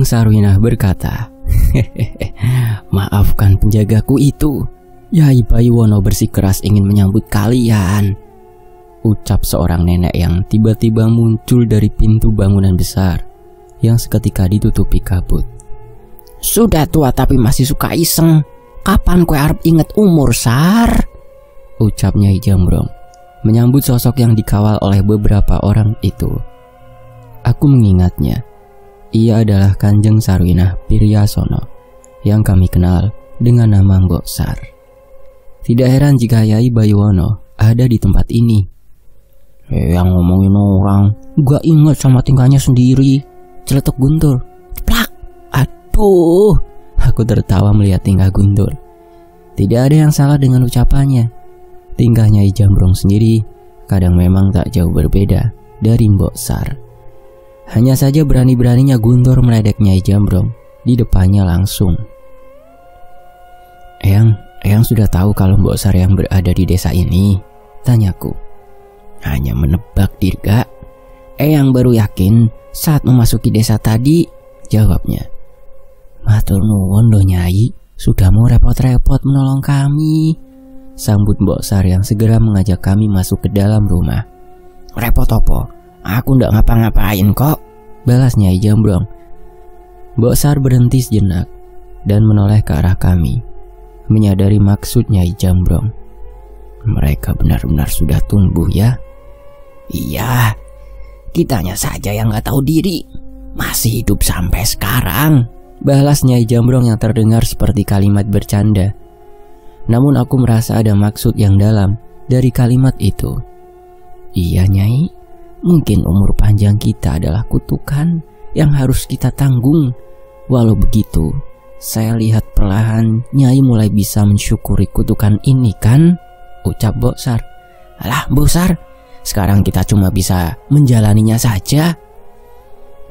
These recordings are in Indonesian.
Kanjeng Sarwinah berkata, "Maafkan penjagaku itu. Yai Bayuwono bersikeras ingin menyambut kalian," ucap seorang nenek yang tiba-tiba muncul dari pintu bangunan besar yang seketika ditutupi kabut. "Sudah tua tapi masih suka iseng. Kapan kue arep inget umur, Sar?" ucap Nyai Jambrong menyambut sosok yang dikawal oleh beberapa orang itu. Aku mengingatnya. Ia adalah Kanjeng Sarwinah Piryasono yang kami kenal dengan nama Mbok Sar. Tidak heran jika Yai Bayuwono ada di tempat ini. "Yang ngomongin orang, gak inget sama tingkahnya sendiri," celetuk Guntur. "Plak! Aduh!" Aku tertawa melihat tingkah Guntur. Tidak ada yang salah dengan ucapannya. Tingkah Nyai Jambrong sendiri kadang memang tak jauh berbeda dari Mbok Sar. Hanya saja berani-beraninya Guntur meledek Nyai Jambrong di depannya langsung. Eyang sudah tahu kalau Mbok Sar yang berada di desa ini?" tanyaku. "Hanya menebak, Dirga. Eyang baru yakin saat memasuki desa tadi," jawabnya. "Matur nuwun loh Nyai, sudah mau repot-repot menolong kami," sambut Mbok Sar yang segera mengajak kami masuk ke dalam rumah. "Repot opo? Aku ndak ngapa-ngapain kok," balas Nyai Jambrong. Mbok Sar berhenti sejenak dan menoleh ke arah kami, menyadari maksud Nyai Jambrong. "Mereka benar-benar sudah tumbuh ya?" "Iya, kitanya saja yang gak tahu diri, masih hidup sampai sekarang," balas Nyai Jambrong yang terdengar seperti kalimat bercanda. Namun aku merasa ada maksud yang dalam dari kalimat itu. "Iya Nyai, mungkin umur panjang kita adalah kutukan yang harus kita tanggung. Walau begitu, saya lihat perlahan Nyai mulai bisa mensyukuri kutukan ini kan?" ucap Mbok Sar. "Alah Mbok Sar, sekarang kita cuma bisa menjalaninya saja."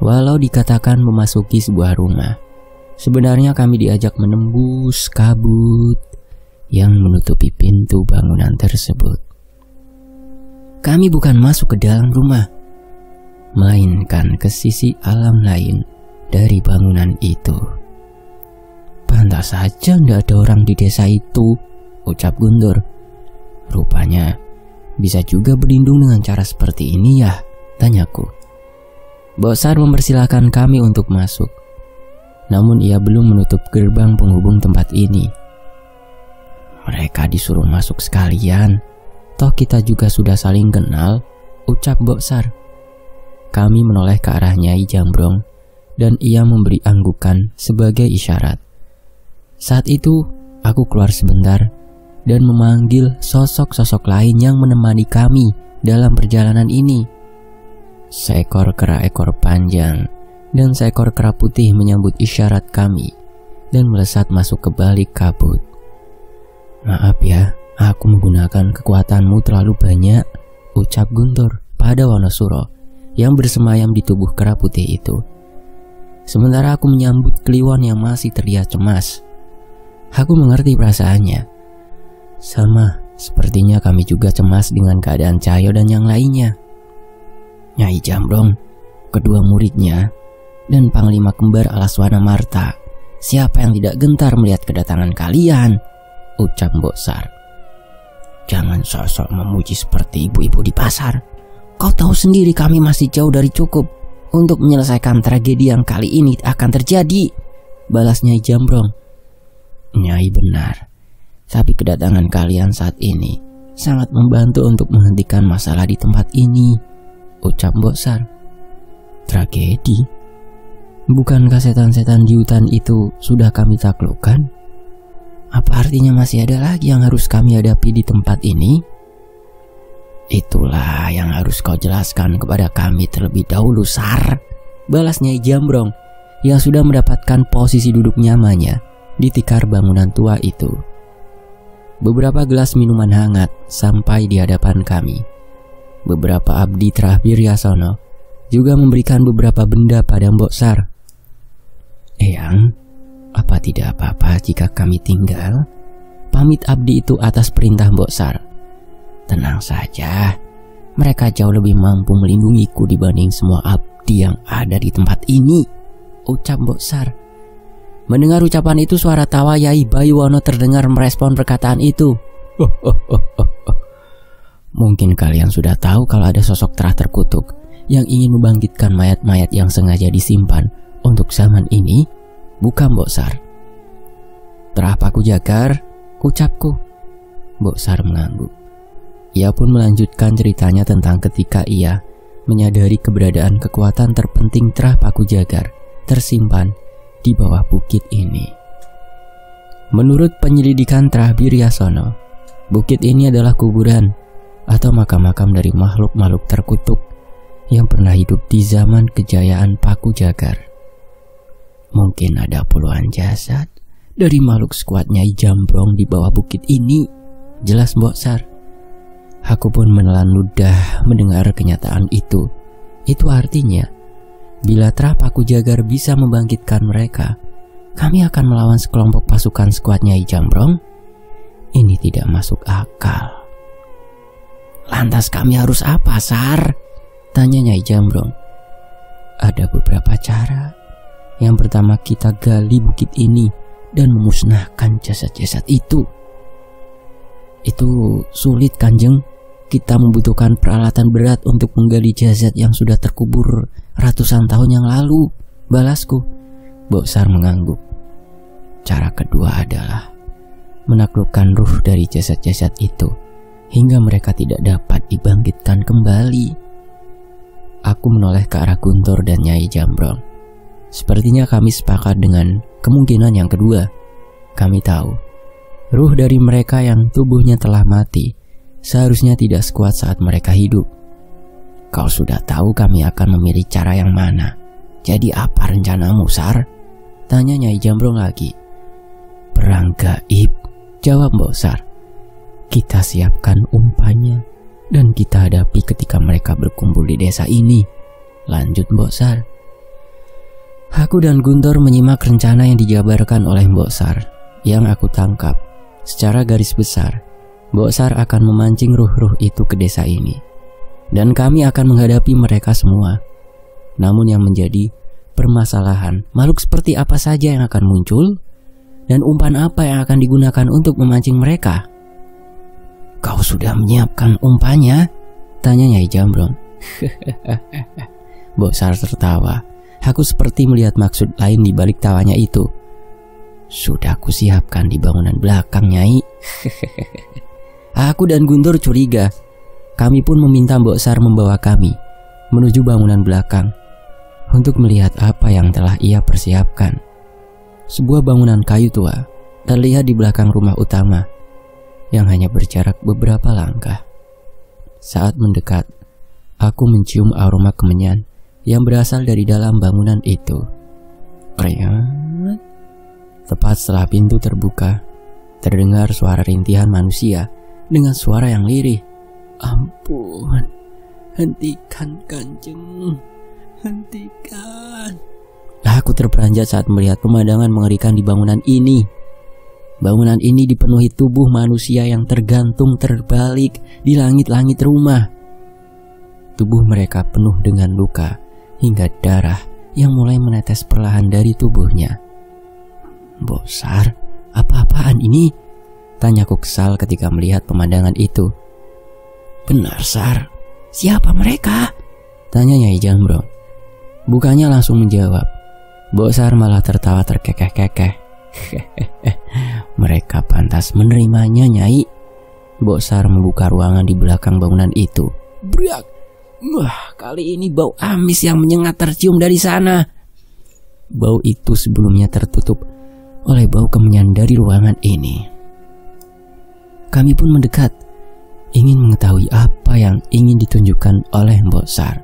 Walau dikatakan memasuki sebuah rumah, sebenarnya kami diajak menembus kabut yang menutupi pintu bangunan tersebut. Kami bukan masuk ke dalam rumah, melainkan ke sisi alam lain dari bangunan itu. "Pantas saja tidak ada orang di desa itu," ucap Guntur. "Rupanya bisa juga berlindung dengan cara seperti ini ya?" tanyaku. Mbok Sar mempersilahkan kami untuk masuk, namun ia belum menutup gerbang penghubung tempat ini. "Mereka disuruh masuk sekalian, toh kita juga sudah saling kenal," ucap Mbok Sar. Kami menoleh ke arah Nyai Jambrong dan ia memberi anggukan sebagai isyarat. Saat itu aku keluar sebentar dan memanggil sosok-sosok lain yang menemani kami dalam perjalanan ini. Seekor kera ekor panjang dan seekor kera putih menyambut isyarat kami dan melesat masuk ke balik kabut. "Maaf ya, aku menggunakan kekuatanmu terlalu banyak," ucap Guntur pada Wonosuro yang bersemayam di tubuh kera putih itu. Sementara aku menyambut Kliwon yang masih terlihat cemas. Aku mengerti perasaannya. Sama, sepertinya kami juga cemas dengan keadaan Cahyo dan yang lainnya. Nyai Jambrong, kedua muridnya, dan Panglima Kembar Alaswana Marta, siapa yang tidak gentar melihat kedatangan kalian? Ucap Mbok Sar. Jangan sosok memuji seperti ibu-ibu di pasar. Kau tahu sendiri kami masih jauh dari cukup untuk menyelesaikan tragedi yang kali ini akan terjadi, balas Nyai Jambrong. Nyai benar, tapi kedatangan kalian saat ini sangat membantu untuk menghentikan masalah di tempat ini, ucap Mbok Sar. Tragedi? Bukankah setan-setan di hutan itu sudah kami taklukkan? Apa artinya masih ada lagi yang harus kami hadapi di tempat ini? Itulah yang harus kau jelaskan kepada kami terlebih dahulu, Sar, balas Nyai Jambrong yang sudah mendapatkan posisi duduk nyamannya di tikar bangunan tua itu. Beberapa gelas minuman hangat sampai di hadapan kami. Beberapa abdi terakhir Yasono juga memberikan beberapa benda pada Mbok Sar. Eyang, apa tidak apa-apa jika kami tinggal? Pamit abdi itu atas perintah Mbok Sar. Tenang saja, mereka jauh lebih mampu melindungiku dibanding semua abdi yang ada di tempat ini, ucap Mbok Sar. Mendengar ucapan itu, suara tawa Yai Bayuwono terdengar merespon perkataan itu. Mungkin kalian sudah tahu kalau ada sosok terah terkutuk yang ingin membangkitkan mayat-mayat yang sengaja disimpan untuk zaman ini, bukan Mbok Sar? Terah Paku Jagar, ucapku. Mbok Sar mengangguk. Ia pun melanjutkan ceritanya tentang ketika ia menyadari keberadaan kekuatan terpenting terah Paku Jagar tersimpan di bawah bukit ini. Menurut penyelidikan Trah Biryasono, bukit ini adalah kuburan atau makam-makam dari makhluk-makhluk terkutuk yang pernah hidup di zaman kejayaan Paku Jagar. Mungkin ada puluhan jasad dari makhluk sekuat Nyai Jambrong di bawah bukit ini, jelas Mbok Sar. Aku pun menelan ludah mendengar kenyataan itu. Itu artinya, bila Trah Paku Jagar bisa membangkitkan mereka, kami akan melawan sekelompok pasukan skuad Nyai Jambrong? Ini tidak masuk akal. Lantas kami harus apa, Sar? Tanya Nyai Jambrong. Ada beberapa cara. Yang pertama, kita gali bukit ini dan memusnahkan jasad-jasad itu. Itu sulit, Kanjeng. Kita membutuhkan peralatan berat untuk menggali jasad yang sudah terkubur ratusan tahun yang lalu, balasku. Mbok Sar mengangguk. Cara kedua adalah menaklukkan ruh dari jasad-jasad itu hingga mereka tidak dapat dibangkitkan kembali. Aku menoleh ke arah Guntur dan Nyai Jambrong. Sepertinya kami sepakat dengan kemungkinan yang kedua. Kami tahu ruh dari mereka yang tubuhnya telah mati seharusnya tidak sekuat saat mereka hidup. Kau sudah tahu kami akan memilih cara yang mana. Jadi apa rencanamu, Sar? Tanya Nyai Jambrong lagi. Perang gaib, jawab Mbok Sar. Kita siapkan umpannya dan kita hadapi ketika mereka berkumpul di desa ini, lanjut Mbok Sar. Aku dan Guntur menyimak rencana yang dijabarkan oleh Mbok Sar. Yang aku tangkap, secara garis besar, Mbok Sar akan memancing ruh-ruh itu ke desa ini, dan kami akan menghadapi mereka semua. Namun yang menjadi permasalahan, makhluk seperti apa saja yang akan muncul, dan umpan apa yang akan digunakan untuk memancing mereka. Kau sudah menyiapkan umpannya? Tanya Nyai Jambrong. Mbok Sar tertawa. Aku seperti melihat maksud lain di balik tawanya itu. Sudah kusiapkan di bangunan belakang, Nyai. Aku dan Guntur curiga. Kami pun meminta Mbok Sar membawa kami menuju bangunan belakang untuk melihat apa yang telah ia persiapkan. Sebuah bangunan kayu tua terlihat di belakang rumah utama yang hanya berjarak beberapa langkah. Saat mendekat, aku mencium aroma kemenyan yang berasal dari dalam bangunan itu. Kreat. Tepat setelah pintu terbuka, terdengar suara rintihan manusia dengan suara yang lirih. Ampun, hentikan Kanjeng, hentikan. Aku terperanjat saat melihat pemandangan mengerikan di bangunan ini. Bangunan ini dipenuhi tubuh manusia yang tergantung terbalik di langit-langit rumah. Tubuh mereka penuh dengan luka hingga darah yang mulai menetes perlahan dari tubuhnya. Mbok Sar, apa-apaan ini? Tanyaku kesal ketika melihat pemandangan itu. Benar, Sar. Siapa mereka? Tanya Nyai Jambrong. Bukannya langsung menjawab. Mbok Sar malah tertawa terkekeh-kekeh. Mereka pantas menerimanya, Nyai. Mbok Sar membuka ruangan di belakang bangunan itu. Briak! Wah, kali ini bau amis yang menyengat tercium dari sana. Bau itu sebelumnya tertutup oleh bau kemenyan dari ruangan ini. Kami pun mendekat, ingin mengetahui apa yang ingin ditunjukkan oleh Mbok Sar.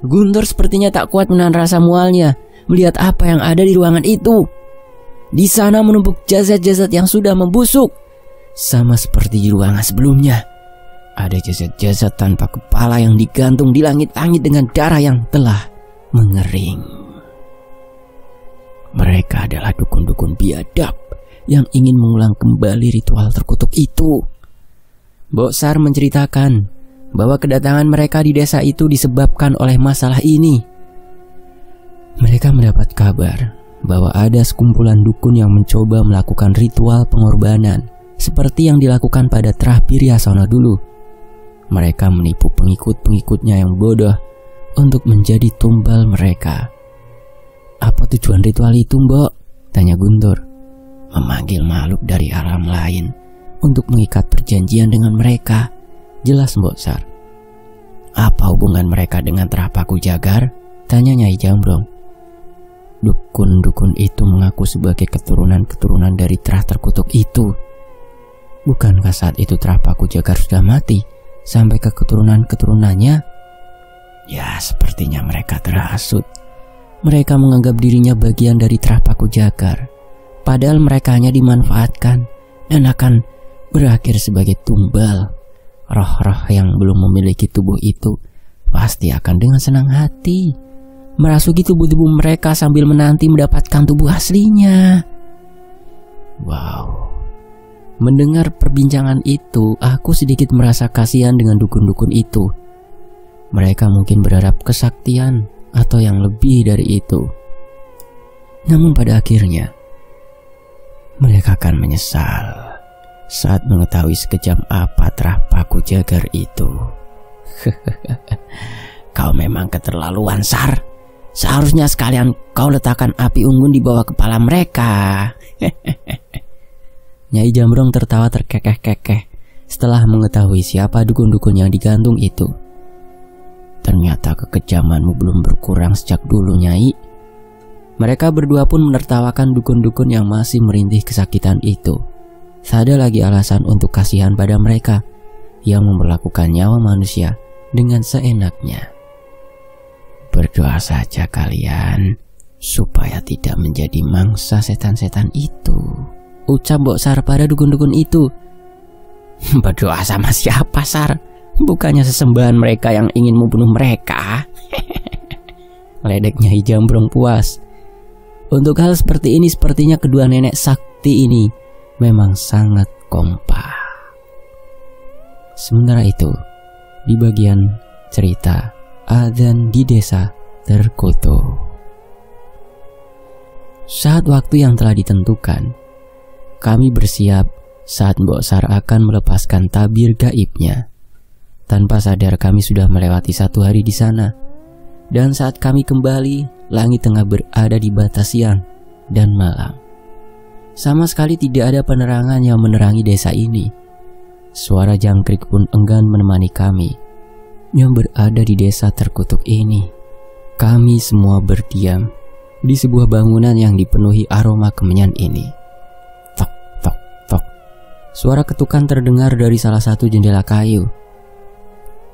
Guntur sepertinya tak kuat menahan rasa mualnya melihat apa yang ada di ruangan itu. Di sana menumpuk jasad-jasad yang sudah membusuk, sama seperti di ruangan sebelumnya. Ada jasad-jasad tanpa kepala yang digantung di langit-langit dengan darah yang telah mengering. Mereka adalah dukun-dukun biadab yang ingin mengulang kembali ritual terkutuk itu. Mbok Sar menceritakan bahwa kedatangan mereka di desa itu disebabkan oleh masalah ini. Mereka mendapat kabar bahwa ada sekumpulan dukun yang mencoba melakukan ritual pengorbanan seperti yang dilakukan pada Trahbiryasono dulu. Mereka menipu pengikut-pengikutnya yang bodoh untuk menjadi tumbal mereka. "Apa tujuan ritual itu, Mbok?" tanya Guntur. "Memanggil makhluk dari alam lain untuk mengikat perjanjian dengan mereka," jelas Mbok Sar. "Apa hubungan mereka dengan Trapaku Jagar?" tanya Nyai Jambrong. "Dukun-dukun itu mengaku sebagai keturunan-keturunan dari Trah terkutuk itu. Bukankah saat itu Trapaku Jagar sudah mati sampai ke keturunan-keturunannya?" "Ya, sepertinya mereka terhasut. Mereka menganggap dirinya bagian dari Trapaku Jagar, padahal mereka hanya dimanfaatkan dan akan berakhir sebagai tumbal. Roh-roh yang belum memiliki tubuh itu pasti akan dengan senang hati merasuki tubuh-tubuh mereka sambil menanti mendapatkan tubuh aslinya." Wow. Mendengar perbincangan itu, aku sedikit merasa kasihan dengan dukun-dukun itu. Mereka mungkin berharap kesaktian atau yang lebih dari itu. Namun pada akhirnya, mereka akan menyesal saat mengetahui sekejam apa Trapaku Jagar itu. "Kau memang keterlaluan, Sar. Seharusnya sekalian kau letakkan api unggun di bawah kepala mereka." Nyai Jambrong tertawa terkekeh-kekeh setelah mengetahui siapa dukun-dukun yang digantung itu. "Ternyata kekejamanmu belum berkurang sejak dulu, Nyai." Mereka berdua pun menertawakan dukun-dukun yang masih merintih kesakitan itu. Tak ada lagi alasan untuk kasihan pada mereka yang memperlakukan nyawa manusia dengan seenaknya. "Berdoa saja kalian supaya tidak menjadi mangsa setan-setan itu," ucap Mbok Sar pada dukun-dukun itu. "Berdoa sama siapa, Sar? Bukannya sesembahan mereka yang ingin membunuh mereka?" Ledek Nyai Jambrong puas. Untuk hal seperti ini sepertinya kedua nenek sakti ini memang sangat kompak. Sementara itu, di bagian cerita Adzan di Desa Terkutuk. Saat waktu yang telah ditentukan, kami bersiap saat Mbok Sar akan melepaskan tabir gaibnya. Tanpa sadar kami sudah melewati 1 hari di sana. Dan saat kami kembali, langit tengah berada di batas siang dan malam. Sama sekali tidak ada penerangan yang menerangi desa ini. Suara jangkrik pun enggan menemani kami yang berada di desa terkutuk ini. Kami semua berdiam di sebuah bangunan yang dipenuhi aroma kemenyan ini. Suara ketukan terdengar dari salah satu jendela kayu.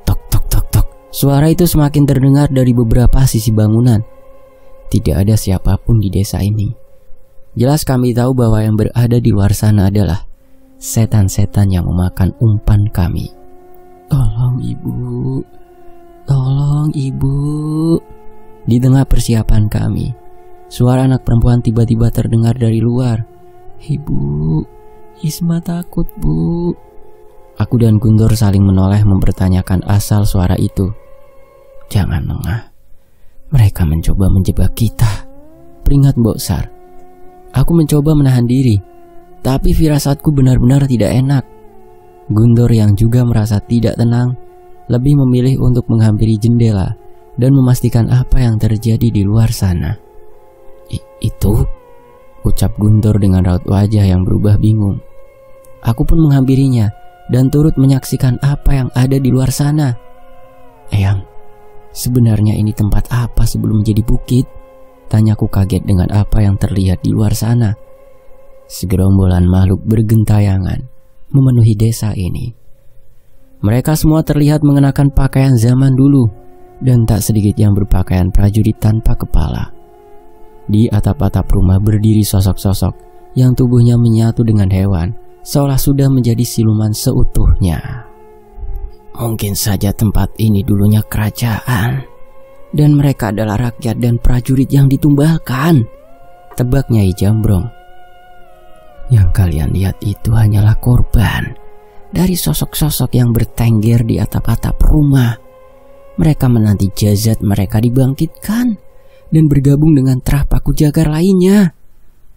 Tok tok tok tok. Suara itu semakin terdengar dari beberapa sisi bangunan. Tidak ada siapapun di desa ini. Jelas kami tahu bahwa yang berada di luar sana adalah setan-setan yang memakan umpan kami. "Tolong ibu, tolong ibu." Di tengah persiapan kami, suara anak perempuan tiba-tiba terdengar dari luar. "Ibu, Isma takut, Bu." Aku dan Guntur saling menoleh mempertanyakan asal suara itu. "Jangan lengah. Mereka mencoba menjebak kita," peringat Mbok Sar. Aku mencoba menahan diri, tapi firasatku benar-benar tidak enak. Guntur yang juga merasa tidak tenang, lebih memilih untuk menghampiri jendela dan memastikan apa yang terjadi di luar sana. Itu? Ucap Guntur dengan raut wajah yang berubah bingung. Aku pun menghampirinya dan turut menyaksikan apa yang ada di luar sana. "Eyang, sebenarnya ini tempat apa sebelum menjadi bukit?" Tanyaku kaget dengan apa yang terlihat di luar sana. Segerombolan makhluk bergentayangan memenuhi desa ini. Mereka semua terlihat mengenakan pakaian zaman dulu dan tak sedikit yang berpakaian prajurit tanpa kepala. Di atap-atap rumah berdiri sosok-sosok yang tubuhnya menyatu dengan hewan, seolah sudah menjadi siluman seutuhnya. Mungkin saja tempat ini dulunya kerajaan, dan mereka adalah rakyat dan prajurit yang ditumbalkan, tebak Nyai Jambrong. Yang kalian lihat itu hanyalah korban dari sosok-sosok yang bertengger di atap-atap rumah. Mereka menanti jasad mereka dibangkitkan dan bergabung dengan Trah Paku Jagar lainnya,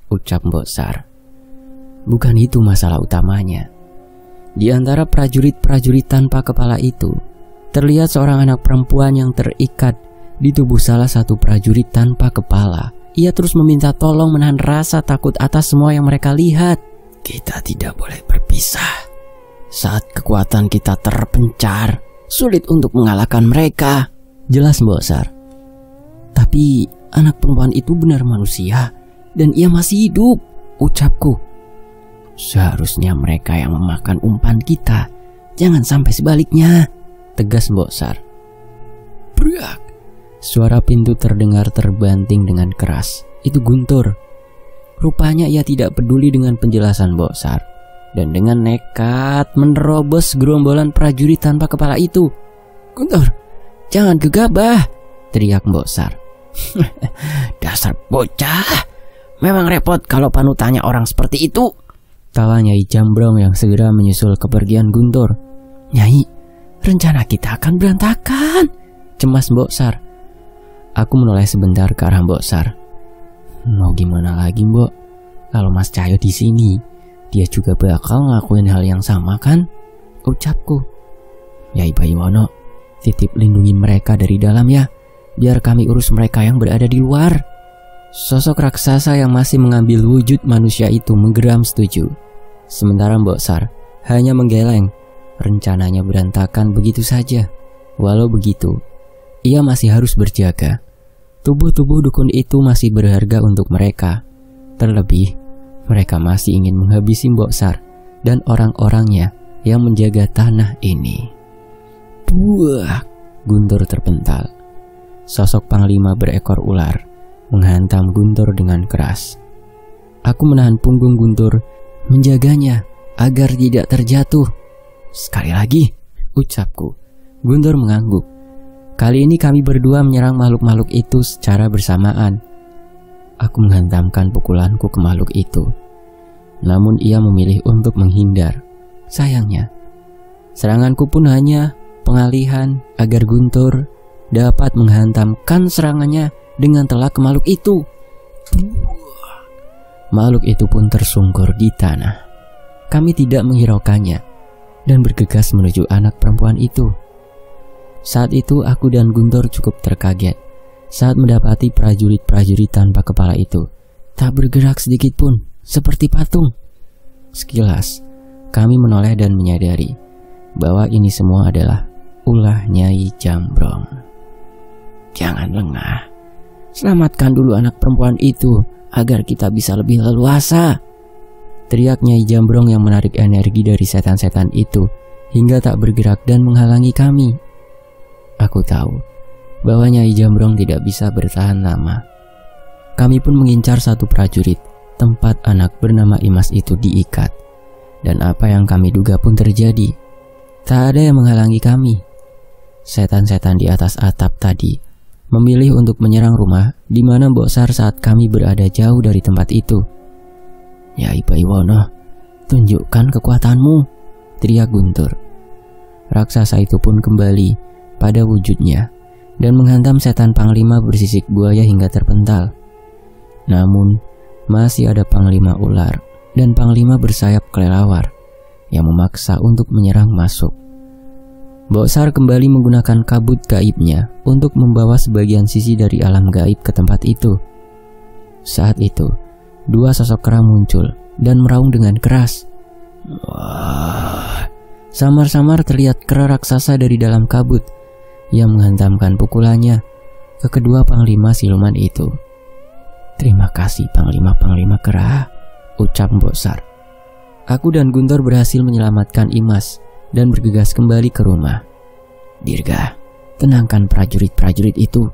ucap Mbok Sar. Bukan itu masalah utamanya. Di antara prajurit-prajurit tanpa kepala itu, terlihat seorang anak perempuan yang terikat di tubuh salah satu prajurit tanpa kepala. Ia terus meminta tolong menahan rasa takut atas semua yang mereka lihat. Kita tidak boleh berpisah. Saat kekuatan kita terpencar, sulit untuk mengalahkan mereka, jelas Mbok Sar. Tapi anak perempuan itu benar manusia dan ia masih hidup, ucapku. Seharusnya mereka yang memakan umpan kita, jangan sampai sebaliknya, tegas Mbok Sar. Brak! Suara pintu terdengar terbanting dengan keras. Itu Guntur. Rupanya ia tidak peduli dengan penjelasan Mbok Sar dan dengan nekat menerobos gerombolan prajurit tanpa kepala itu. Guntur, jangan gegabah, teriak Mbok Sar. Dasar bocah, memang repot kalau panutannya orang seperti itu, tawa Nyai Jambrong yang segera menyusul kepergian Guntur. Nyai, rencana kita akan berantakan, cemas Mbok Sar. Aku menoleh sebentar ke arah Mbok Sar. Mau gimana lagi, Mbok? Kalau Mas Cahyo di sini, dia juga bakal ngelakuin hal yang sama kan? Ucapku. Nyai Bayiwono, titip lindungi mereka dari dalam ya, biar kami urus mereka yang berada di luar. Sosok raksasa yang masih mengambil wujud manusia itu menggeram setuju. Sementara Mbok Sar hanya menggeleng. Rencananya berantakan begitu saja. Walau begitu, ia masih harus berjaga. Tubuh-tubuh dukun itu masih berharga untuk mereka. Terlebih, mereka masih ingin menghabisi Mbok Sar dan orang-orangnya yang menjaga tanah ini. Buah! Guntur terpental. Sosok Panglima berekor ular menghantam Guntur dengan keras. Aku menahan punggung Guntur, menjaganya agar tidak terjatuh. Sekali lagi, ucapku. Guntur mengangguk. Kali ini kami berdua menyerang makhluk-makhluk itu secara bersamaan. Aku menghantamkan pukulanku ke makhluk itu. Namun ia memilih untuk menghindar. Sayangnya, seranganku pun hanya pengalihan agar Guntur dapat menghantamkan serangannya dengan telak ke makhluk itu. Makhluk itu pun tersungkur di tanah. Kami tidak menghiraukannya dan bergegas menuju anak perempuan itu. Saat itu aku dan Guntur cukup terkaget saat mendapati prajurit-prajurit tanpa kepala itu tak bergerak sedikit pun, seperti patung. Sekilas, kami menoleh dan menyadari bahwa ini semua adalah ulah Nyai Jambrong. Jangan lengah, selamatkan dulu anak perempuan itu agar kita bisa lebih leluasa, teriak Nyai Jambrong yang menarik energi dari setan-setan itu hingga tak bergerak dan menghalangi kami. Aku tahu bahwa Nyai Jambrong tidak bisa bertahan lama. Kami pun mengincar satu prajurit tempat anak bernama Imas itu diikat. Dan apa yang kami duga pun terjadi. Tak ada yang menghalangi kami. Setan-setan di atas atap tadi memilih untuk menyerang rumah di mana Mbok Sar saat kami berada jauh dari tempat itu. Nyai Bayiwono, tunjukkan kekuatanmu, teriak Guntur. Raksasa itu pun kembali pada wujudnya dan menghantam setan Panglima bersisik buaya hingga terpental. Namun, masih ada Panglima ular dan Panglima bersayap kelelawar yang memaksa untuk menyerang masuk. Mbok Sar kembali menggunakan kabut gaibnya untuk membawa sebagian sisi dari alam gaib ke tempat itu. Saat itu, dua sosok kera muncul dan meraung dengan keras. Wah! Samar-samar terlihat kera raksasa dari dalam kabut yang menghantamkan pukulannya ke kedua panglima siluman itu. Terima kasih panglima-panglima kera, ucap Mbok Sar. Aku dan Guntur berhasil menyelamatkan Imas dan bergegas kembali ke rumah. Dirga, tenangkan prajurit-prajurit itu.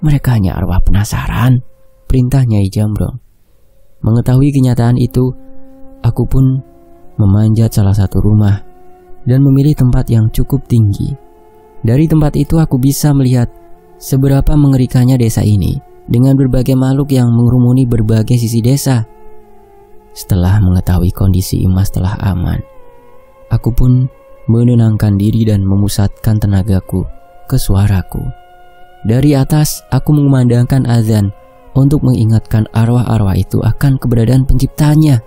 Mereka hanya arwah penasaran, perintah Nyai Jambrong. Mengetahui kenyataan itu, aku pun memanjat salah satu rumah dan memilih tempat yang cukup tinggi. Dari tempat itu aku bisa melihat seberapa mengerikannya desa ini dengan berbagai makhluk yang mengerumuni berbagai sisi desa. Setelah mengetahui kondisi Imas telah aman, aku pun menenangkan diri dan memusatkan tenagaku ke suaraku. Dari atas, aku mengumandangkan azan untuk mengingatkan arwah-arwah itu akan keberadaan penciptanya.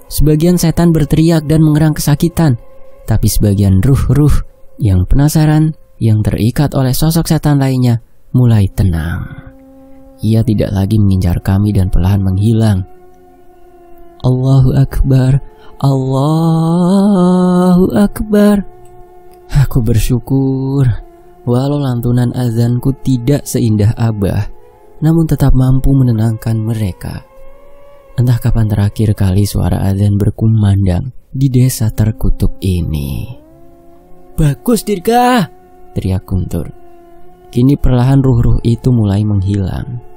Sebagian setan berteriak dan mengerang kesakitan, tapi sebagian ruh-ruh yang penasaran, yang terikat oleh sosok setan lainnya, mulai tenang. Ia tidak lagi mengincar kami dan perlahan menghilang. Allahu Akbar, Allahu Akbar. Aku bersyukur, walau lantunan azanku tidak seindah Abah, namun tetap mampu menenangkan mereka. Entah kapan terakhir kali suara azan berkumandang di desa terkutuk ini. Bagus Dirga, teriak Guntur. Kini perlahan ruh-ruh itu mulai menghilang.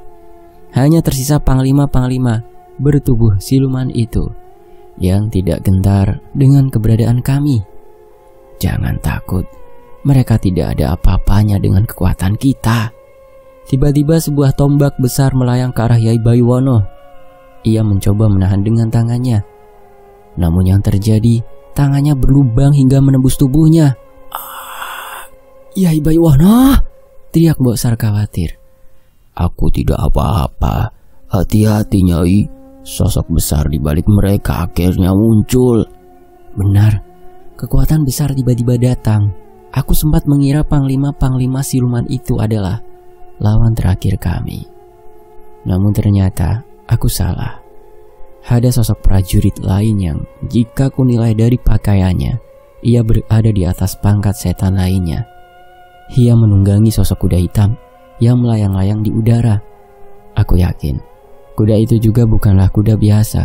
Hanya tersisa panglima-panglima bertubuh siluman itu yang tidak gentar dengan keberadaan kami. Jangan takut, mereka tidak ada apa-apanya dengan kekuatan kita. Tiba-tiba sebuah tombak besar melayang ke arah Yai Bayuwono. Ia mencoba menahan dengan tangannya, namun yang terjadi, tangannya berlubang hingga menembus tubuhnya. Yai Bayuwono, teriak Mbok Sar khawatir. Aku tidak apa-apa, hati-hati Nyai. Sosok besar di balik mereka akhirnya muncul. Benar, kekuatan besar tiba-tiba datang. Aku sempat mengira panglima-panglima siluman itu adalah lawan terakhir kami. Namun ternyata aku salah. Ada sosok prajurit lain yang jika ku nilai dari pakaiannya, ia berada di atas pangkat setan lainnya. Ia menunggangi sosok kuda hitam yang melayang-layang di udara. Aku yakin kuda itu juga bukanlah kuda biasa.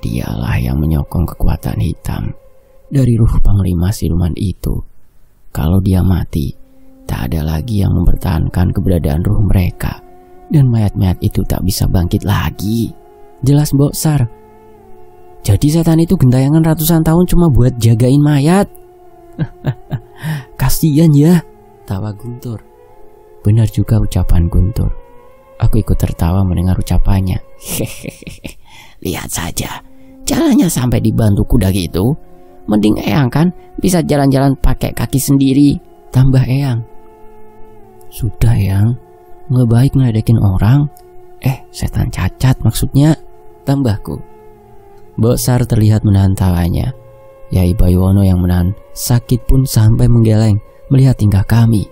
Dialah yang menyokong kekuatan hitam dari ruh panglima siluman itu. Kalau dia mati, tak ada lagi yang mempertahankan keberadaan ruh mereka, dan mayat-mayat itu tak bisa bangkit lagi. Jelas Mbok Sar. Jadi setan itu gentayangan ratusan tahun cuma buat jagain mayat. Kasian ya, tawa Guntur. Benar juga ucapan Guntur. Aku ikut tertawa mendengar ucapannya. Lihat saja, jalannya sampai dibantu kuda gitu. Mending Eyang kan bisa jalan-jalan pakai kaki sendiri, tambah Eyang. Sudah Eyang, nggak baik ngeledekin orang. Setan cacat maksudnya, tambahku. Mbok Sar terlihat menahan tawanya. Yai Bayuwono yang menahan sakit pun sampai menggeleng melihat tingkah kami.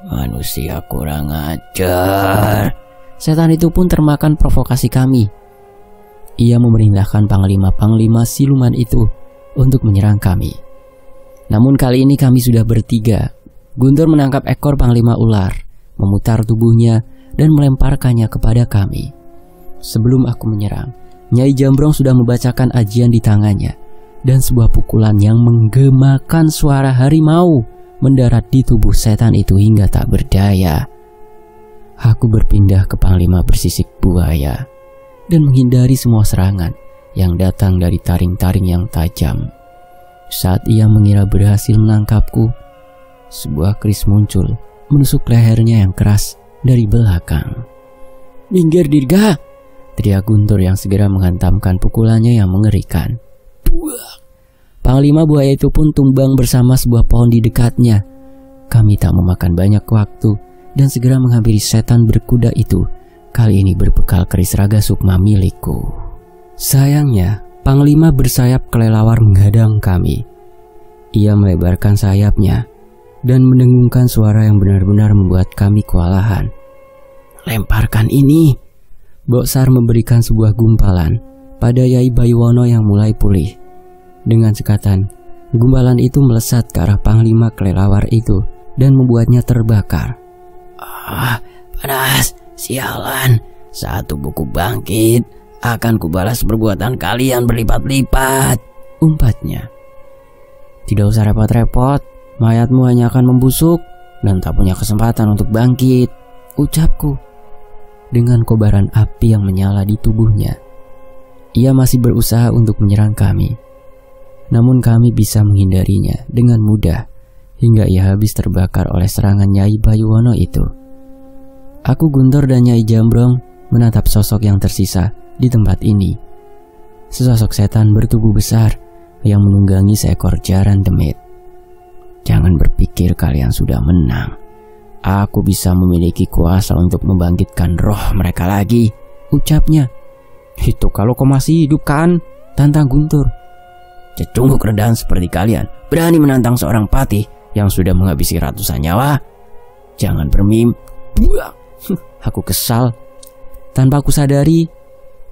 Manusia kurang ajar. Setan itu pun termakan provokasi kami. Ia memerintahkan panglima-panglima siluman itu untuk menyerang kami. Namun kali ini kami sudah bertiga. Guntur menangkap ekor panglima ular, memutar tubuhnya dan melemparkannya kepada kami. Sebelum aku menyerang, Nyai Jambrong sudah membacakan ajian di tangannya, dan sebuah pukulan yang menggemakan suara harimau mendarat di tubuh setan itu hingga tak berdaya. Aku berpindah ke panglima bersisik buaya dan menghindari semua serangan yang datang dari taring-taring yang tajam. Saat ia mengira berhasil menangkapku, sebuah keris muncul menusuk lehernya yang keras dari belakang. Minggir Dirga, teriak Guntur yang segera menghantamkan pukulannya yang mengerikan. Buah. Panglima buaya itu pun tumbang bersama sebuah pohon di dekatnya. Kami tak memakan banyak waktu dan segera menghampiri setan berkuda itu, kali ini berbekal keris raga sukma milikku. Sayangnya, panglima bersayap kelelawar menghadang kami. Ia melebarkan sayapnya dan mendengungkan suara yang benar-benar membuat kami kewalahan. Lemparkan ini. Mbok Sar memberikan sebuah gumpalan pada Yai Bayuwono yang mulai pulih. Dengan sekatan, gumpalan itu melesat ke arah panglima kelelawar itu dan membuatnya terbakar. Panas, sialan. Saat tubuhku bangkit, akan kubalas perbuatan kalian berlipat-lipat, umpatnya. Tidak usah repot-repot, mayatmu hanya akan membusuk dan tak punya kesempatan untuk bangkit, ucapku. Dengan kobaran api yang menyala di tubuhnya, ia masih berusaha untuk menyerang kami. Namun kami bisa menghindarinya dengan mudah hingga ia habis terbakar oleh serangan Nyai Bayuwono itu. Aku, Guntur dan Nyai Jambrong menatap sosok yang tersisa di tempat ini. Sesosok setan bertubuh besar yang menunggangi seekor jaran demit. Jangan berpikir kalian sudah menang. aku bisa memiliki kuasa untuk membangkitkan roh mereka lagi, ucapnya. Itu kalau kau masih hidup kan, tantang Guntur. Cecunguk rendahan seperti kalian berani menantang seorang patih yang sudah menghabisi ratusan nyawa? Jangan bermimpi. Aku kesal. Tanpa aku sadari,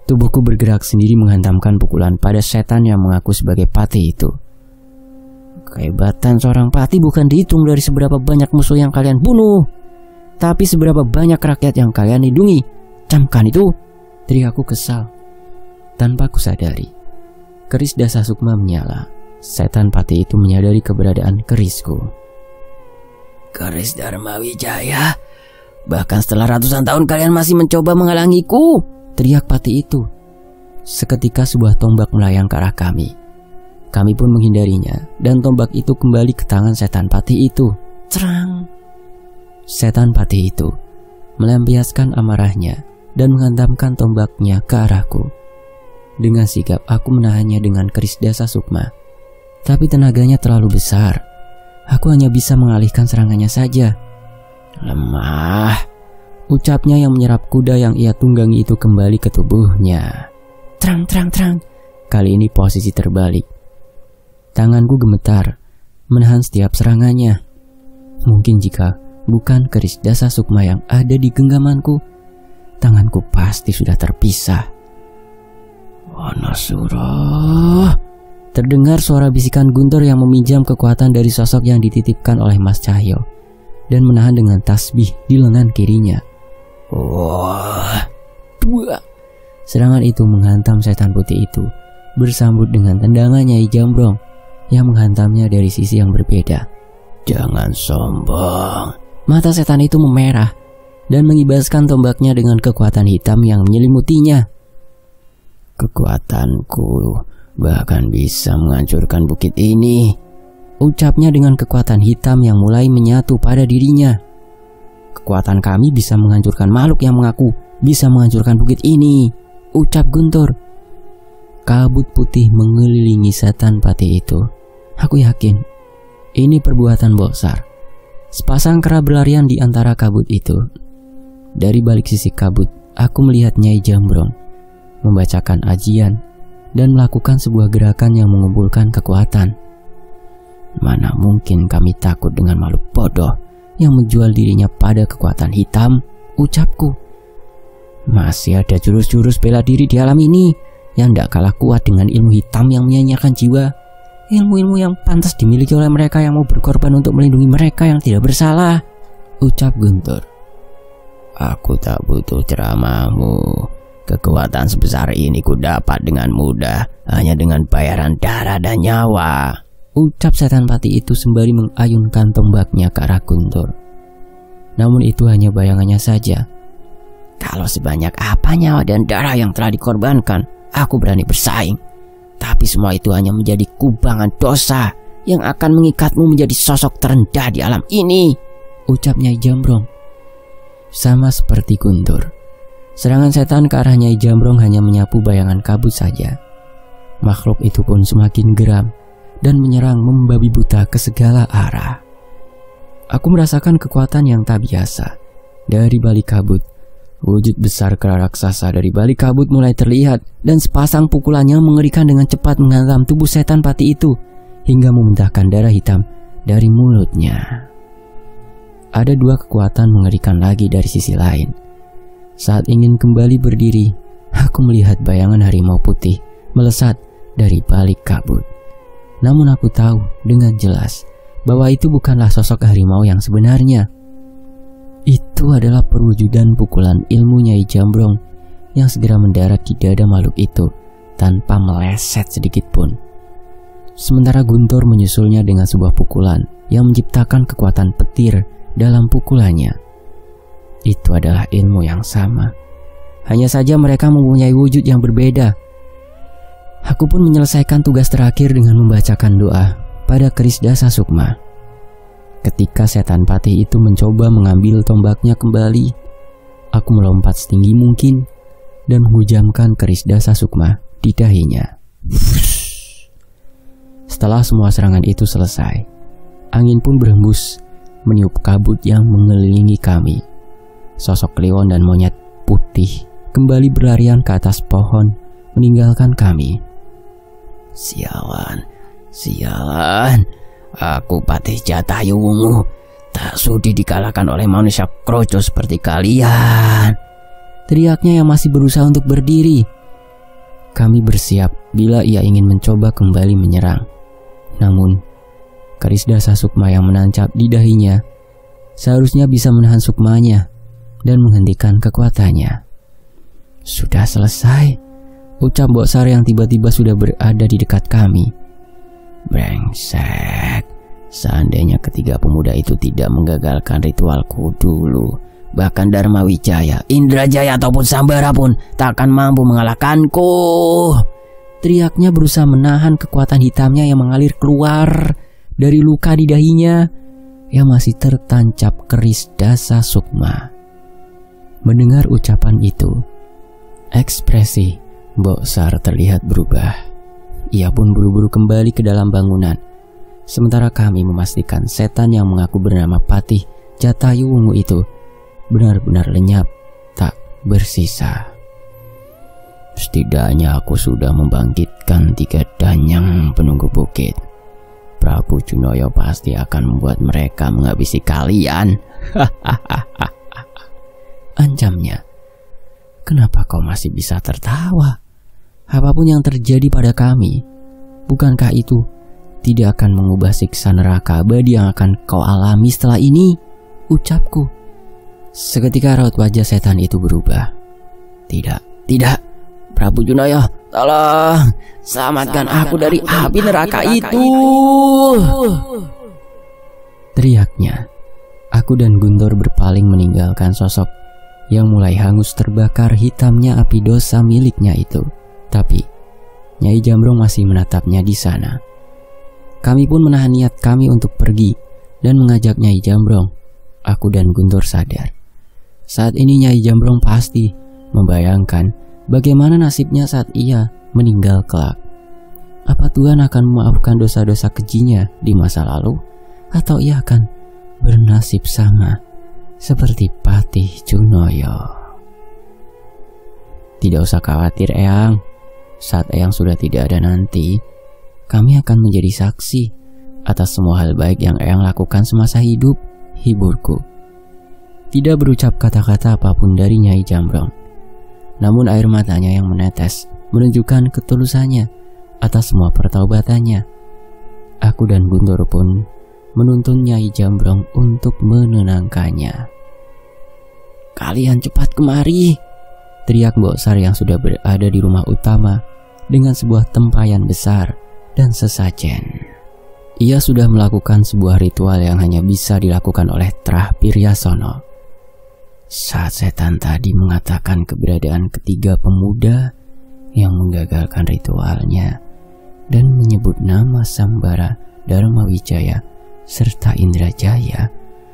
tubuhku bergerak sendiri menghantamkan pukulan pada setan yang mengaku sebagai patih itu. Kehebatan seorang patih bukan dihitung dari seberapa banyak musuh yang kalian bunuh, tapi seberapa banyak rakyat yang kalian lindungi. Camkan itu, teriakku kesal. Tanpa aku sadari, keris Dasa Sukma menyala. Setan patih itu menyadari keberadaan kerisku. Keris Dharma Wijaya, bahkan setelah ratusan tahun kalian masih mencoba menghalangiku, teriak patih itu. Seketika sebuah tombak melayang ke arah kami. Kami pun menghindarinya, dan tombak itu kembali ke tangan setan patih itu. Cerang! Setan patih itu melampiaskan amarahnya dan menghantamkan tombaknya ke arahku. Dengan sigap aku menahannya dengan keris Dasa Sukma. Tapi tenaganya terlalu besar. Aku hanya bisa mengalihkan serangannya saja. Lemah, ucapnya yang menyerap kuda yang ia tunggangi itu kembali ke tubuhnya. Terang, terang, terang. Kali ini posisi terbalik. Tanganku gemetar, menahan setiap serangannya. Mungkin jika bukan keris Dasa Sukma yang ada di genggamanku, tanganku pasti sudah terpisah. Wanasura. Terdengar suara bisikan Guntur yang meminjam kekuatan dari sosok yang dititipkan oleh Mas Cahyo dan menahan dengan tasbih di lengan kirinya. Wah, dua. Serangan itu menghantam setan putih itu, bersambut dengan tendangannya Nyai Jambrong yang menghantamnya dari sisi yang berbeda. Jangan sombong. Mata setan itu memerah dan mengibaskan tombaknya dengan kekuatan hitam yang menyelimutinya. Kekuatanku bahkan bisa menghancurkan bukit ini, ucapnya dengan kekuatan hitam yang mulai menyatu pada dirinya. Kekuatan kami bisa menghancurkan makhluk yang mengaku bisa menghancurkan bukit ini, ucap Guntur. Kabut putih mengelilingi setan patih itu. Aku yakin ini perbuatan Boksar. Sepasang kera berlarian di antara kabut itu. Dari balik sisi kabut, aku melihat Nyai Jambrong membacakan ajian dan melakukan sebuah gerakan yang mengumpulkan kekuatan. Mana mungkin kami takut dengan makhluk bodoh yang menjual dirinya pada kekuatan hitam, ucapku. Masih ada jurus-jurus bela diri di alam ini yang tidak kalah kuat dengan ilmu hitam yang menyanyiakan jiwa. Ilmu-ilmu yang pantas dimiliki oleh mereka yang mau berkorban untuk melindungi mereka yang tidak bersalah, ucap Guntur. Aku tak butuh ceramahmu. Kekuatan sebesar ini ku dapat dengan mudah hanya dengan bayaran darah dan nyawa, ucap setan patih itu sembari mengayunkan tombaknya ke arah Guntur. Namun itu hanya bayangannya saja. Kalau sebanyak apa nyawa dan darah yang telah dikorbankan, aku berani bersaing. Tapi semua itu hanya menjadi kubangan dosa yang akan mengikatmu menjadi sosok terendah di alam ini, ucap Nyai Jambrong. Sama seperti Guntur, serangan setan ke arah Nyai Jambrong hanya menyapu bayangan kabut saja. Makhluk itu pun semakin geram dan menyerang membabi buta ke segala arah. Aku merasakan kekuatan yang tak biasa. Dari balik kabut, wujud besar kera raksasa dari balik kabut mulai terlihat dan sepasang pukulannya mengerikan dengan cepat menghantam tubuh setan patih itu hingga memuntahkan darah hitam dari mulutnya. Ada dua kekuatan mengerikan lagi dari sisi lain. Saat ingin kembali berdiri, aku melihat bayangan harimau putih melesat dari balik kabut. Namun aku tahu dengan jelas bahwa itu bukanlah sosok harimau yang sebenarnya. Itu adalah perwujudan pukulan ilmu Nyai Jambrong yang segera mendarat di dada makhluk itu tanpa meleset sedikit pun. Sementara Guntur menyusulnya dengan sebuah pukulan yang menciptakan kekuatan petir dalam pukulannya. Itu adalah ilmu yang sama. Hanya saja mereka mempunyai wujud yang berbeda. Aku pun menyelesaikan tugas terakhir dengan membacakan doa pada keris Dasa Sukma. Ketika setan patih itu mencoba mengambil tombaknya kembali, aku melompat setinggi mungkin dan menghujamkan keris Dasa Sukma di dahinya. Setelah semua serangan itu selesai, angin pun berhembus meniup kabut yang mengelilingi kami. Sosok Kliwon dan monyet putih kembali berlarian ke atas pohon, meninggalkan kami. Sialan, aku Patih Jatayu Wungu, tak sudi dikalahkan oleh manusia kroco seperti kalian. Teriaknya yang masih berusaha untuk berdiri. Kami bersiap bila ia ingin mencoba kembali menyerang. Namun, keris dasa sukma yang menancap di dahinya seharusnya bisa menahan sukmanya dan menghentikan kekuatannya. Sudah selesai, ucap Boksar yang tiba-tiba sudah berada di dekat kami. Brengsek, seandainya ketiga pemuda itu tidak menggagalkan ritualku dulu, bahkan Dharma Wijaya, Indrajaya ataupun Sambara pun tak akan mampu mengalahkanku. Teriaknya berusaha menahan kekuatan hitamnya yang mengalir keluar dari luka di dahinya yang masih tertancap keris dasa sukma. Mendengar ucapan itu, ekspresi Boksar terlihat berubah. Ia pun buru-buru kembali ke dalam bangunan. Sementara kami memastikan setan yang mengaku bernama Patih Jatayu Wungu itu benar-benar lenyap, tak bersisa. Setidaknya aku sudah membangkitkan 3 danyang penunggu bukit. Prabu Junoyo pasti akan membuat mereka menghabisi kalian. Ancamnya. Kenapa kau masih bisa tertawa? Apapun yang terjadi pada kami, bukankah itu tidak akan mengubah siksa neraka abadi yang akan kau alami setelah ini? Ucapku. Seketika raut wajah setan itu berubah. Tidak, Prabu Junoyo, tolong selamatkan aku dari api neraka itu. Teriaknya. Aku dan Guntur berpaling meninggalkan sosok yang mulai hangus terbakar hitamnya api dosa miliknya itu. Tapi Nyai Jambrong masih menatapnya di sana. Kami pun menahan niat kami untuk pergi dan mengajak Nyai Jambrong. Aku dan Guntur sadar, saat ini Nyai Jambrong pasti membayangkan bagaimana nasibnya saat ia meninggal kelak. Apa Tuhan akan memaafkan dosa-dosa kejinya di masa lalu, atau ia akan bernasib sama seperti Patih Junoyo? Tidak usah khawatir, Eyang. Saat Eyang sudah tidak ada nanti, kami akan menjadi saksi atas semua hal baik yang Eyang lakukan semasa hidup, hiburku. Tidak berucap kata-kata apapun dari Nyai Jambrong. Namun air matanya yang menetes menunjukkan ketulusannya atas semua pertaubatannya. Aku dan Guntur pun menuntun Nyai Jambrong untuk menenangkannya. Kalian cepat kemari, teriak Boksar yang sudah berada di rumah utama dengan sebuah tempayan besar dan sesajen. Ia sudah melakukan sebuah ritual yang hanya bisa dilakukan oleh Trah Piryasono. Saat setan tadi mengatakan keberadaan ketiga pemuda yang menggagalkan ritualnya dan menyebut nama Sambara, Dharma Wijaya, serta Indrajaya,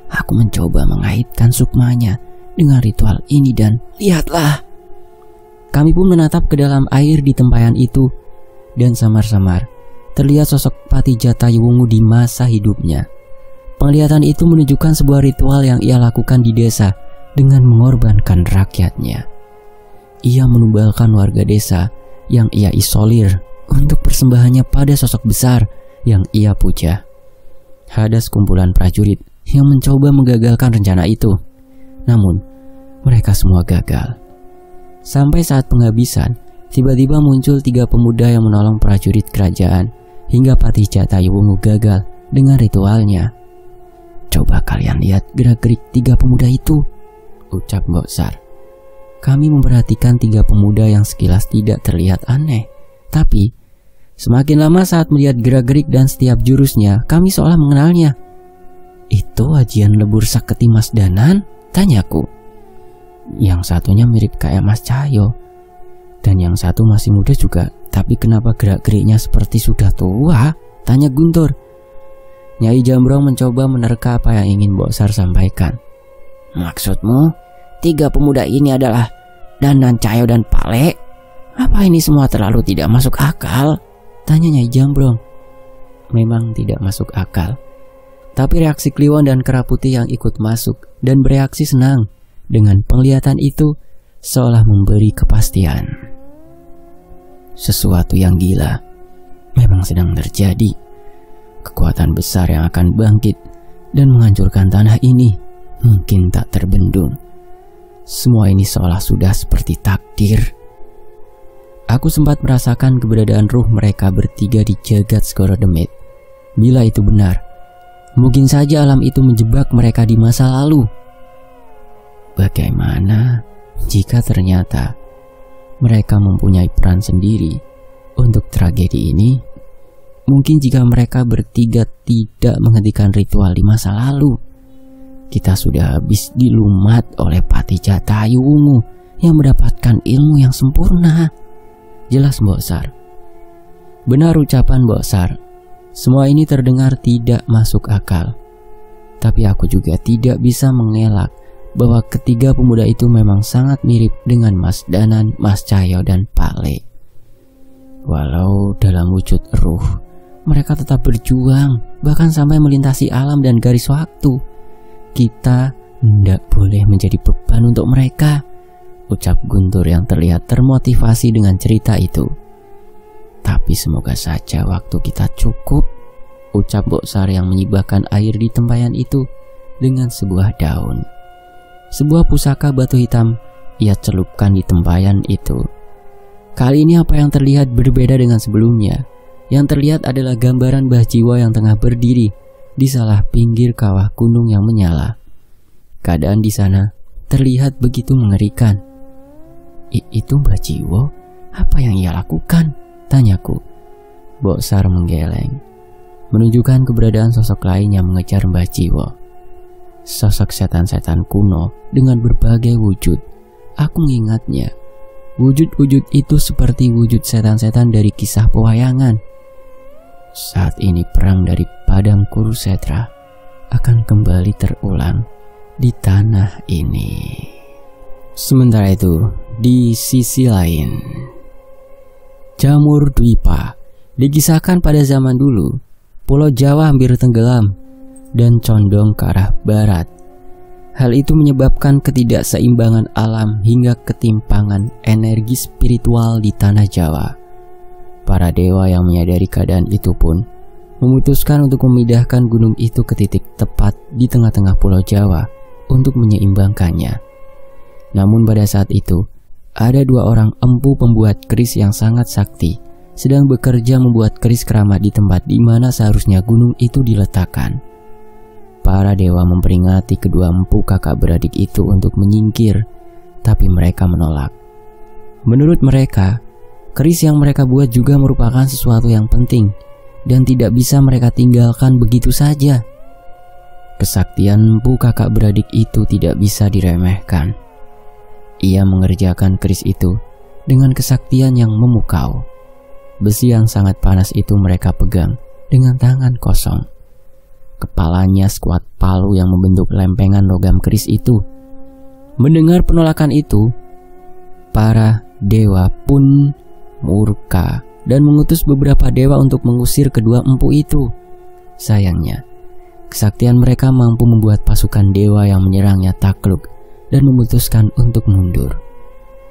aku mencoba mengaitkan sukmanya dengan ritual ini dan lihatlah. Kami pun menatap ke dalam air di tempayan itu dan samar-samar terlihat sosok Patih Jatayu Wungu di masa hidupnya. Penglihatan itu menunjukkan sebuah ritual yang ia lakukan di desa dengan mengorbankan rakyatnya. Ia menumbalkan warga desa yang ia isolir untuk persembahannya pada sosok besar yang ia puja. Ada sekumpulan prajurit yang mencoba menggagalkan rencana itu. Namun, mereka semua gagal. Sampai saat penghabisan, tiba-tiba muncul 3 pemuda yang menolong prajurit kerajaan hingga Patih Jatayu Wungu gagal dengan ritualnya. Coba kalian lihat gerak-gerik 3 pemuda itu, ucap Boksar. Kami memperhatikan 3 pemuda yang sekilas tidak terlihat aneh. Tapi, semakin lama saat melihat gerak-gerik dan setiap jurusnya, kami seolah mengenalnya. Itu Ajian Lebur Saketi Mas Danan? Tanyaku. Yang satunya mirip kayak Mas Cahyo, dan yang satu masih muda juga, tapi kenapa gerak-geriknya seperti sudah tua? Tanya Guntur. Nyai Jambrong mencoba menerka apa yang ingin Boksar sampaikan. Maksudmu 3 pemuda ini adalah Danan, Cahyo, dan Pale? Apa ini semua terlalu tidak masuk akal? Tanya Nyai Jambrong. Memang tidak masuk akal. Tapi reaksi Kliwon dan Kera Putih yang ikut masuk dan bereaksi senang dengan penglihatan itu seolah memberi kepastian. Sesuatu yang gila memang sedang terjadi. Kekuatan besar yang akan bangkit dan menghancurkan tanah ini mungkin tak terbendung. Semua ini seolah sudah seperti takdir. Aku sempat merasakan keberadaan ruh mereka bertiga di jagat Segoro Demit. Bila itu benar, mungkin saja alam itu menjebak mereka di masa lalu. Bagaimana jika ternyata mereka mempunyai peran sendiri untuk tragedi ini? Mungkin jika mereka bertiga tidak menghentikan ritual di masa lalu, kita sudah habis dilumat oleh Pati Jatayu Wungu yang mendapatkan ilmu yang sempurna. Jelas Mbok Sar. Benar ucapan Mbok Sar. Semua ini terdengar tidak masuk akal. Tapi aku juga tidak bisa mengelak bahwa ketiga pemuda itu memang sangat mirip dengan Mas Danan, Mas Cahyo, dan Pak Le. Walau dalam wujud ruh, mereka tetap berjuang, bahkan sampai melintasi alam dan garis waktu. Kita tidak boleh menjadi beban untuk mereka, ucap Guntur yang terlihat termotivasi dengan cerita itu. Tapi semoga saja waktu kita cukup, ucap Mbok Sar yang menyibakkan air di tempayan itu dengan sebuah daun. Sebuah pusaka batu hitam ia celupkan di tempayan itu. Kali ini apa yang terlihat berbeda dengan sebelumnya. Yang terlihat adalah gambaran Mbah Jiwo yang tengah berdiri di salah pinggir kawah gunung yang menyala. Keadaan di sana terlihat begitu mengerikan. Itu Mbah Jiwo? Apa yang ia lakukan? Tanyaku. Mbok Sar menggeleng, menunjukkan keberadaan sosok lain yang mengejar Mbah Jiwo. Sosok setan-setan kuno dengan berbagai wujud. Aku mengingatnya. Wujud-wujud itu seperti wujud setan-setan dari kisah pewayangan. Saat ini perang dari Padang Kurusetra akan kembali terulang di tanah ini. Sementara itu, di sisi lain, Jamur Dwipa dikisahkan pada zaman dulu. Pulau Jawa hampir tenggelam dan condong ke arah barat. Hal itu menyebabkan ketidakseimbangan alam hingga ketimpangan energi spiritual di tanah Jawa. Para dewa yang menyadari keadaan itu pun memutuskan untuk memindahkan gunung itu ke titik tepat di tengah-tengah Pulau Jawa untuk menyeimbangkannya. Namun pada saat itu, ada dua orang empu pembuat keris yang sangat sakti sedang bekerja membuat keris keramat di tempat di mana seharusnya gunung itu diletakkan. Para dewa memperingati kedua empu kakak beradik itu untuk menyingkir, tapi mereka menolak. Menurut mereka, keris yang mereka buat juga merupakan sesuatu yang penting dan tidak bisa mereka tinggalkan begitu saja. Kesaktian empu kakak beradik itu tidak bisa diremehkan. Ia mengerjakan keris itu dengan kesaktian yang memukau. Besi yang sangat panas itu mereka pegang dengan tangan kosong. Kepalanya sekuat palu yang membentuk lempengan logam keris itu. Mendengar penolakan itu, para dewa pun murka dan mengutus beberapa dewa untuk mengusir kedua empu itu. Sayangnya, kesaktian mereka mampu membuat pasukan dewa yang menyerangnya takluk dan memutuskan untuk mundur.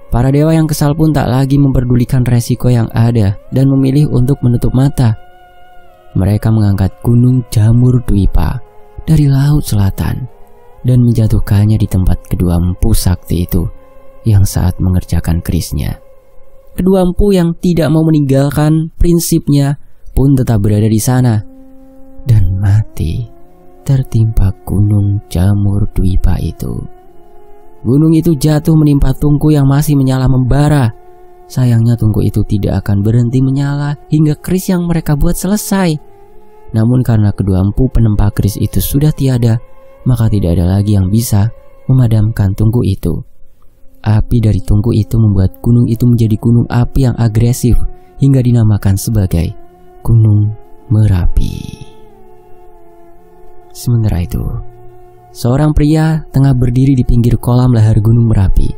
Para dewa yang kesal pun tak lagi memperdulikan resiko yang ada dan memilih untuk menutup mata. Mereka mengangkat gunung Jamur Dwipa dari laut selatan dan menjatuhkannya di tempat kedua empu sakti itu yang saat mengerjakan kerisnya. Kedua empu yang tidak mau meninggalkan prinsipnya pun tetap berada di sana dan mati tertimpa gunung Jamur Dwipa itu. Gunung itu jatuh menimpa tungku yang masih menyala membara. Sayangnya tungku itu tidak akan berhenti menyala hingga keris yang mereka buat selesai. Namun karena kedua empu penempa keris itu sudah tiada, maka tidak ada lagi yang bisa memadamkan tungku itu. Api dari tungku itu membuat gunung itu menjadi gunung api yang agresif hingga dinamakan sebagai Gunung Merapi. Sementara itu, seorang pria tengah berdiri di pinggir kolam lahar Gunung Merapi.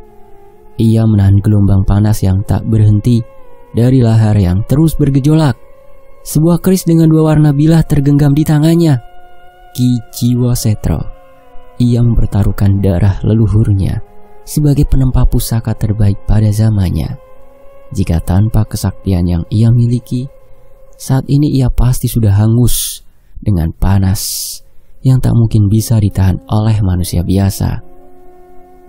Ia menahan gelombang panas yang tak berhenti dari lahar yang terus bergejolak. Sebuah keris dengan dua warna bilah tergenggam di tangannya. Ki Jiwo Setro. Ia mempertaruhkan darah leluhurnya sebagai penempa pusaka terbaik pada zamannya. Jika tanpa kesaktian yang ia miliki, saat ini ia pasti sudah hangus dengan panas yang tak mungkin bisa ditahan oleh manusia biasa.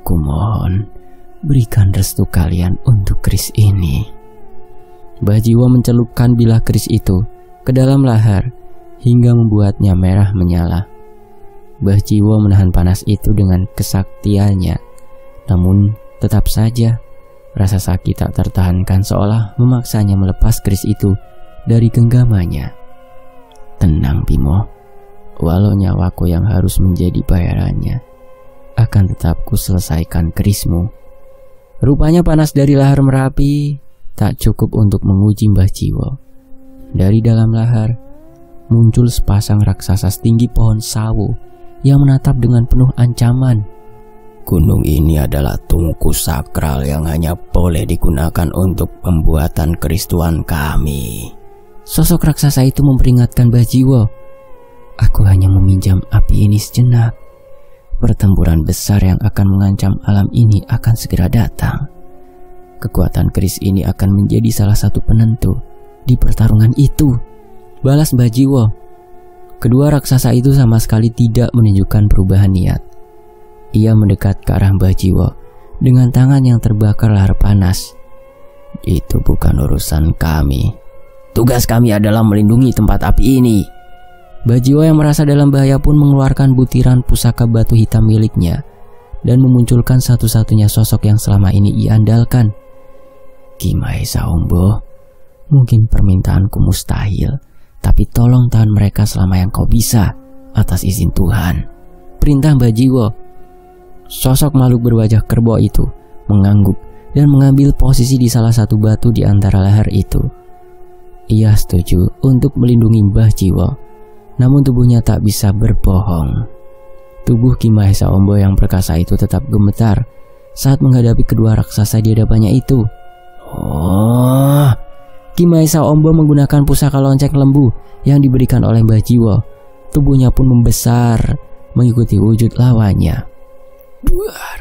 Kumohon, berikan restu kalian untuk keris ini. Mbah Jiwo mencelupkan bilah keris itu ke dalam lahar hingga membuatnya merah menyala. Mbah Jiwo menahan panas itu dengan kesaktiannya, namun tetap saja rasa sakit tak tertahankan seolah memaksanya melepas keris itu dari genggamannya. Tenang Bimo, walau nyawaku yang harus menjadi bayarannya, akan tetap ku selesaikan kerismu. Rupanya panas dari lahar Merapi tak cukup untuk menguji Mbah Jiwo. Dari dalam lahar muncul sepasang raksasa setinggi pohon sawo yang menatap dengan penuh ancaman. Gunung ini adalah tungku sakral yang hanya boleh digunakan untuk pembuatan keris Tuan kami. Sosok raksasa itu memperingatkan Mbah Jiwo. Aku hanya meminjam api ini sejenak. Pertempuran besar yang akan mengancam alam ini akan segera datang. Kekuatan keris ini akan menjadi salah satu penentu di pertarungan itu, balas Mbah Jiwo. Kedua raksasa itu sama sekali tidak menunjukkan perubahan niat. Ia mendekat ke arah Mbah Jiwo dengan tangan yang terbakar lahar panas. Itu bukan urusan kami. Tugas kami adalah melindungi tempat api ini. Mbah Jiwo yang merasa dalam bahaya pun mengeluarkan butiran pusaka batu hitam miliknya dan memunculkan satu-satunya sosok yang selama ini ia andalkan. Ki Mahesa Ombo, mungkin permintaanku mustahil, tapi tolong tahan mereka selama yang kau bisa, atas izin Tuhan. Perintah Mbah Jiwo. Sosok makhluk berwajah kerbau itu mengangguk dan mengambil posisi di salah satu batu di antara leher itu. Ia setuju untuk melindungi Mbah Jiwo, namun tubuhnya tak bisa berbohong. Tubuh Ki Mahesa Ombo yang perkasa itu tetap gemetar saat menghadapi kedua raksasa di hadapannya itu. Ki Mahesa Ombo menggunakan pusaka lonceng lembu yang diberikan oleh Mbah Jiwo. Tubuhnya pun membesar mengikuti wujud lawannya. Buar.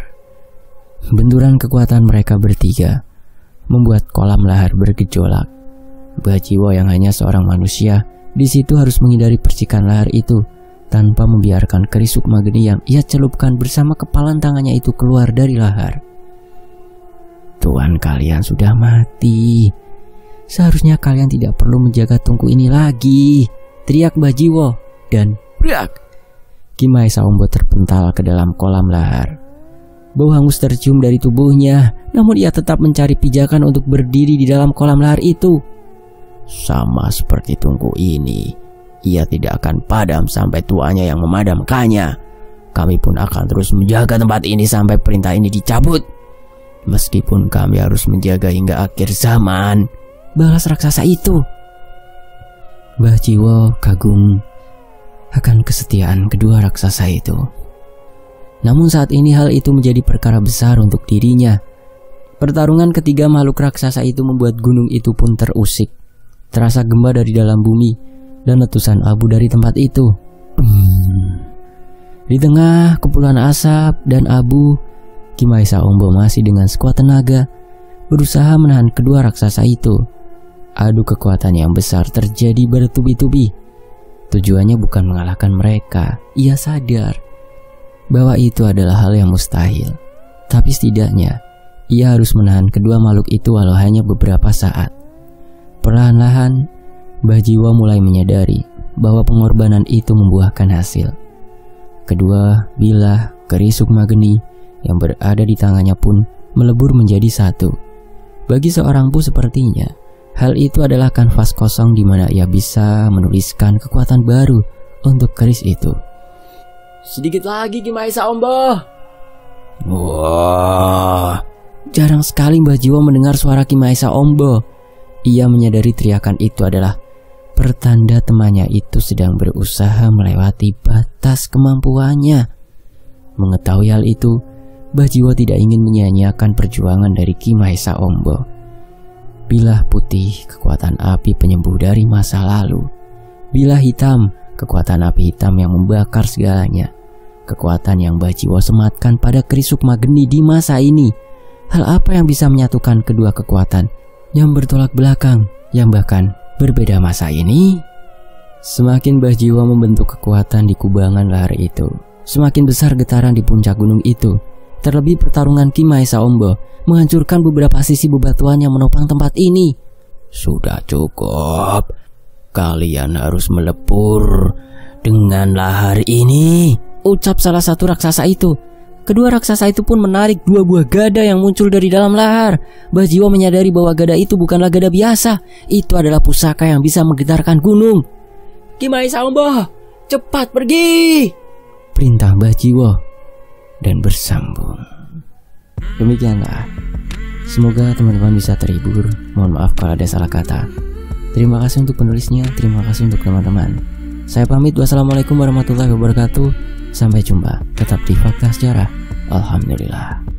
Benturan kekuatan mereka bertiga membuat kolam lahar bergejolak. Mbah Jiwo yang hanya seorang manusia di situ harus menghindari percikan lahar itu tanpa membiarkan keris sukma geni yang ia celupkan bersama kepalan tangannya itu keluar dari lahar. Tuan kalian sudah mati. Seharusnya kalian tidak perlu menjaga tungku ini lagi, teriak Mbah Jiwo. Dan berak, Ki Mahesa Ombo terpental ke dalam kolam lahar. Bau hangus tercium dari tubuhnya, namun ia tetap mencari pijakan untuk berdiri di dalam kolam lahar itu. Sama seperti tungku ini, ia tidak akan padam sampai tuanya yang memadamkannya. Kami pun akan terus menjaga tempat ini sampai perintah ini dicabut. Meskipun kami harus menjaga hingga akhir zaman, balas raksasa itu. Mbah Jiwo kagum akan kesetiaan kedua raksasa itu. Namun saat ini hal itu menjadi perkara besar untuk dirinya. Pertarungan ketiga makhluk raksasa itu membuat gunung itu pun terusik. Terasa gempa dari dalam bumi dan letusan abu dari tempat itu. Di tengah kepulan asap dan abu, Ki Mahesa Ombo masih dengan sekuat tenaga berusaha menahan kedua raksasa itu. Adu kekuatan yang besar terjadi bertubi-tubi. Tujuannya bukan mengalahkan mereka. Ia sadar bahwa itu adalah hal yang mustahil. Tapi setidaknya ia harus menahan kedua makhluk itu walau hanya beberapa saat. Perlahan-lahan Mbah Jiwo mulai menyadari bahwa pengorbanan itu membuahkan hasil. Kedua bilah keris sukma geni yang berada di tangannya pun melebur menjadi satu. Bagi seorang pu sepertinya, hal itu adalah kanvas kosong di mana ia bisa menuliskan kekuatan baru untuk keris itu. Sedikit lagi Ki Mahesa Ombo. Wah. Jarang sekali Mbah Jiwo mendengar suara Ki Mahesa Ombo. Ia menyadari teriakan itu adalah pertanda temannya itu sedang berusaha melewati batas kemampuannya. Mengetahui hal itu, Mbah Jiwo tidak ingin menyia-nyiakan perjuangan dari Ki Mahesa Ombo. Bilah putih, kekuatan api penyembuh dari masa lalu. Bilah hitam, Kekuatan api hitam yang membakar segalanya. Kekuatan yang Mbah Jiwo sematkan pada kerisuk Mageni di masa ini. Hal apa yang bisa menyatukan kedua kekuatan yang bertolak belakang, yang bahkan berbeda masa ini? Semakin Mbah Jiwo membentuk kekuatan di kubangan lahar itu, semakin besar getaran di puncak gunung itu. Terlebih pertarungan Ki Mahesa Ombo menghancurkan beberapa sisi bebatuan yang menopang tempat ini. Sudah cukup. Kalian harus melepur dengan lahar ini, ucap salah satu raksasa itu. Kedua raksasa itu pun menarik 2 buah gada yang muncul dari dalam lahar. Mbah Jiwo menyadari bahwa gada itu bukanlah gada biasa. Itu adalah pusaka yang bisa menggetarkan gunung. Ki Mahesa Ombo, cepat pergi, perintah Mbah Jiwo, dan bersambung. Demikianlah. Semoga teman-teman bisa terhibur. Mohon maaf kalau ada salah kata. Terima kasih untuk penulisnya, terima kasih untuk teman-teman. Saya pamit, wassalamualaikum warahmatullahi wabarakatuh. Sampai jumpa, tetap di Fakta Sejarah. Alhamdulillah.